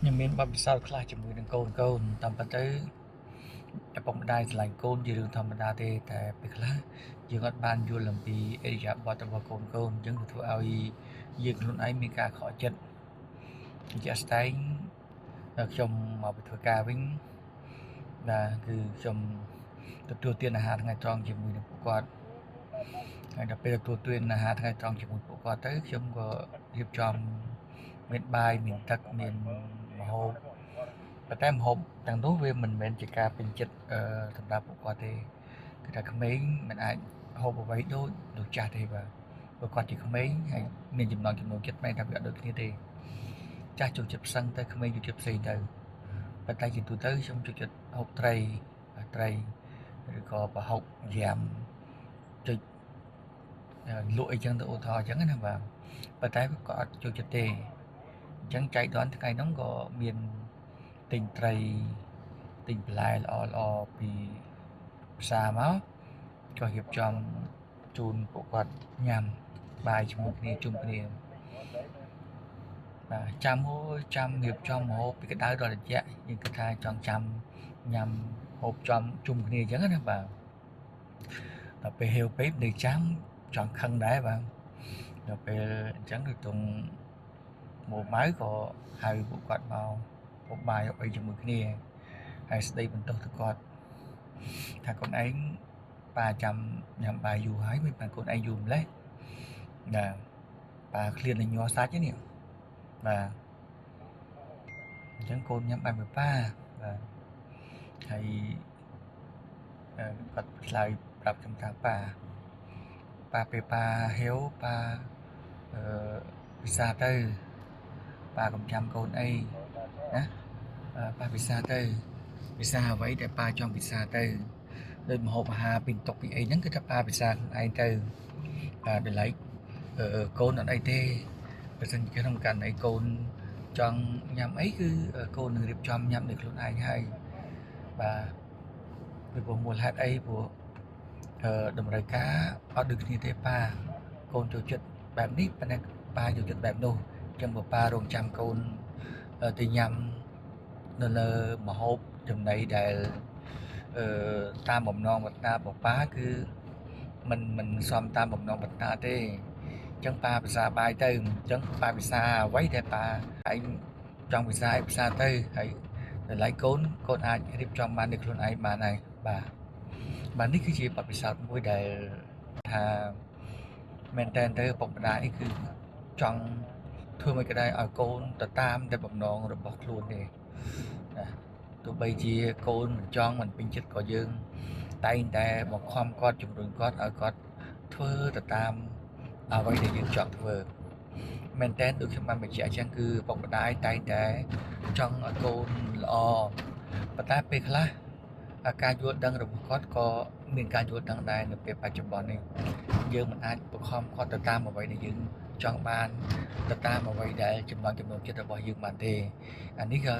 ខ្ញុំមានបទពិសោធន៍ខ្លះជាមួយនឹងកូនតាមពិតទៅឪពុកម្ដាយស្រឡាញ់កូនជារឿងធម្មតាទេតែពេលខ្លះយើងអត់បានយល់អំពីឥរិយាបថរបស់កូនអញ្ចឹងវាធ្វើឲ្យយើងខ្លួនឯងមានការខកចិត្តជាក់ស្ដែងខ្ញុំមកពីធ្វើការវិញគឺខ្ញុំទទួលទានអាហារថ្ងៃត្រង់ជាមួយនឹងពួកគាត់ហើយដល់ពេលទទួលទានអាហារថ្ងៃត្រង់ជាមួយពួកគាត់ទៅខ្ញុំក៏រៀបចំមានបាយមានទឹកមានម្ហូបប៉ុន្តែម្ហូបទាំងនោះវាមិនមែនជាការពេញចិត្តសម្រាប់ពួកគាត់ទេគឺថាក្មេងមិនអាចហូបអ្វីដូចចាស់ទេបាទព្រោះគាត់ជាក្មេងហើយមានចំណង់ចិត្តមិនថាវាអត់ដូចគ្នាទេចាស់ចូលចិត្តផ្សឹងទៅក្មេងចូលចិត្តផ្សេងទៅប៉ុន្តែជាទូទៅខ្ញុំចូលចិត្តហូបត្រីឬក៏ប្រហុកយ៉ាំចុចលក់អីចឹងទៅឧទាហរណ៍អញ្ចឹងណាបាទប៉ុន្តែក៏អត់ចូលចិត្តទេអញ្ចឹងចៃដន្យថ្ងៃហ្នឹងក៏មានទិញត្រីទិញបន្លែល្អពីផ្សារមកក៏រៀបចំជូនពួកគាត់ញ៉ាំបាយជាមួយគ្នាជុំគ្នាបាទចាំរៀបចំម្ហូបពីក្តៅដល់ត្រជាក់យើងគិតថាចង់ចាំញ៉ាំហូបចំជុំគ្នាអញ្ចឹងណាបាទដល់ពេលហេវពេកនៅចាំចង់ខឹងដែរបាទដល់ពេលអញ្ចឹងដូចទងមកម៉ៅក៏ហៅពួកគាត់មកហូបបាយអីជាមួយគ្នាហើយស្ដីបន្ទោសទៅគាត់ថាកូនឯងប៉ាចាំញ៉ាំបាយយូរហើយមិនបានកូនឯងយូរម្លេះប៉ាឃ្លាននឹងញ័រសាច់ទេនេះបាទអញ្ចឹងកូនញ៉ាំបាយមួយប៉ាបាទហើយគាត់ឆ្លើយប្រាប់ខ្ញុំថាប៉ាពេលប៉ាហេវប៉ាពិសាទៅប៉ាកុំចាំកូនអីណាប៉ាពិសាទៅពិសាអ្វីដែលប៉ាចង់ពិសាទៅដោយម្ហូបអាហារពីតុកពីអីហ្នឹងគឺថាប៉ាពិសាខ្លួនឯងទៅដោយឡែកកូនអត់អីទេបើសិនជាក្នុងករណីកូនចង់ញ៉ាំអីគឺកូននឹងរៀបចំញ៉ាំដោយខ្លួនឯងហើយបាទពីព្រោះមូលហេតុអីព្រោះតម្រូវការអត់ដូចគ្នាទេប៉ាកូនចូលចិត្តបែបនេះប៉ុន្តែប៉ាចូលចិត្តបែបនោះអញ្ចឹងបើប៉ារងចាំកូនទៅញ៉ាំនៅលើម្ហូបចំណីដែលតាមបំណងប្រាថ្នារបស់ប៉ាគឺមិនសមតាមបំណងប្រាថ្នាទេអញ្ចឹងប៉ាភាសាបាយទៅអញ្ចឹងប៉ាភាសាអ្វីដែលប៉ាឯងចង់ភាសាឯភាសាទៅហើយដល់ឡែកកូនអាចរៀបចំបានដោយខ្លួនឯងបានហើយបាទនេះគឺជាបទពិសោធន៍មួយដែលថាមែនតើឪពុកម្ដាយគឺចង់ធ្វើមិនក៏ដោយឲ្យកូនទៅតាមតែបំណងរបស់ខ្លួនទេណាទោះបីជាកូនមិនចង់មិនពេញចិត្តក៏យើងតែងតែបង្ខំគាត់ជំរុញគាត់ឲ្យគាត់ធ្វើទៅតាមអ្វីដែលយើងចង់ធ្វើមែនតើដូចខ្ញុំបានបញ្ជាក់អញ្ចឹងគឺឪពុកម្ដាយតែងតែចង់ឲ្យកូនល្អប៉ុន្តែពេលខ្លះការយល់ដឹងរបស់គាត់ក៏មានការយល់ដឹងដែរនៅពេលបច្ចុប្បន្ននេះយើងមិនអាចបង្ខំគាត់ទៅតាមអ្វីដែលយើងចង់បានទៅតាមអ្វីដែលចំណង់ចិត្តរបស់យើងបានទេអានេះក៏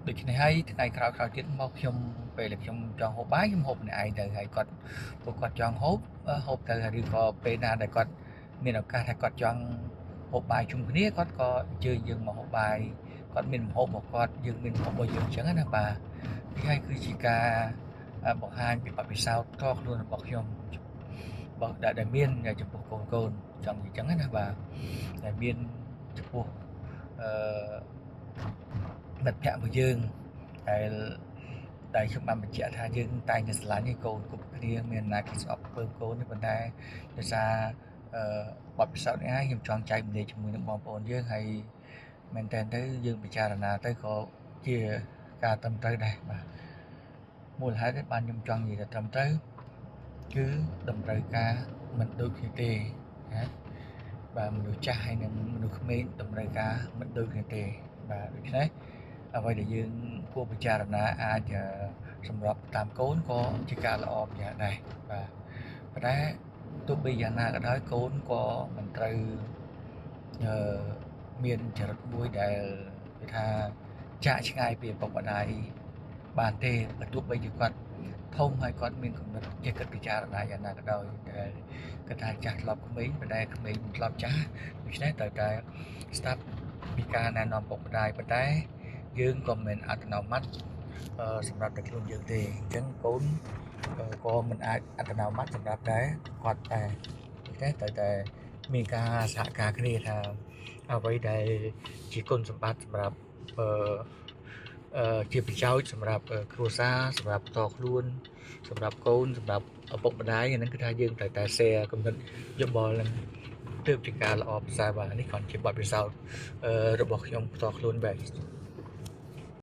ដូច្នេះហើយថ្ងៃក្រោយទៀតមកខ្ញុំពេលដែលខ្ញុំចង់ហូបបាយខ្ញុំហូបម្នាក់ឯងទៅហើយពួកគាត់ចង់ហូបទៅឬក៏ពេលណាដែលគាត់មានឱកាសថាគាត់ចង់ហូបបាយជុំគ្នាគាត់ក៏អញ្ជើញយើងមកហូបបាយគាត់មានម្ហូបរបស់គាត់យើងមានម្ហូបរបស់យើងអញ្ចឹងណាបាទនេះហើយគឺជាការបង្ហាញពីបទពិសោធន៍ផ្ទាល់ខ្លួនរបស់ខ្ញុំដែលមានចំពោះកូនចង់និយាយអញ្ចឹងណាបាទដែលមានចំពោះមិត្តភក្តិរបស់យើងដែលខ្ញុំបានបញ្ជាក់ថាយើងតែងតែស្រឡាញ់ឲ្យកូនគ្រប់គ្នាមានអនាគតស្អប់ពើកូនប៉ុន្តែដោយសារបទពិសោធន៍នេះហើយខ្ញុំចង់ចែកម្លែកជាមួយនឹងបងប្អូនយើងហើយមែនតើទៅយើងពិចារណាទៅក៏ជាការត្រឹមត្រូវដែរបាទមូលហេតុបានខ្ញុំចង់និយាយថាត្រឹមត្រូវគឺតម្រូវការមិនដូចគ្នាទេណាបាទមនុស្សចាស់ហើយនិងមនុស្សក្មេងតម្រូវការមិនដូចគ្នាទេបាទដូច្នេះអ្វីដែលយើងគួរពិចារណាអាចសម្របតាមកូនក៏ជាការល្អម្យ៉ាងដែរបាទប៉ុន្តែទោះបីយ៉ាងណាក៏ដោយកូនក៏មិនត្រូវមានចរិតមួយដែលគេថាចាកឆ្ងាយពីឪពុកម្ដាយបានទេបើទោះបីជាគាត់ធំហើយគាត់មានគំនិតជាគិតពិចារណាយ៉ាងណាក៏ដោយតែគាត់ថាចាស់ធ្លាប់ក្មេងប៉ុន្តែក្មេងធ្លាប់ចាស់ដូច្នេះត្រូវតែស្ដាប់ពីការណែនាំឪពុកម្ដាយប៉ុន្តែ យើងក៏មិនអត្តនោម័តសម្រាប់តែខ្លួនយើងទេអញ្ចឹងកូនក៏មិនអាចអត្តនោម័តសម្រាប់តែគាត់តែត្រូវតែមានការសហការគ្នាថាអ្វីដែលជាគុណសម្បត្តិសម្រាប់ជាប្រយោជន៍សម្រាប់គ្រួសារសម្រាប់តខ្លួនសម្រាប់កូនសម្រាប់ឪពុកម្ដាយហ្នឹងគឺថាយើងត្រូវតែ share គំនិតយោបល់នឹងទើបជាការល្អប្រសើរបាទនេះគ្រាន់ជាបទពិសោធន៍របស់ខ្ញុំផ្ទាល់ខ្លួនបែប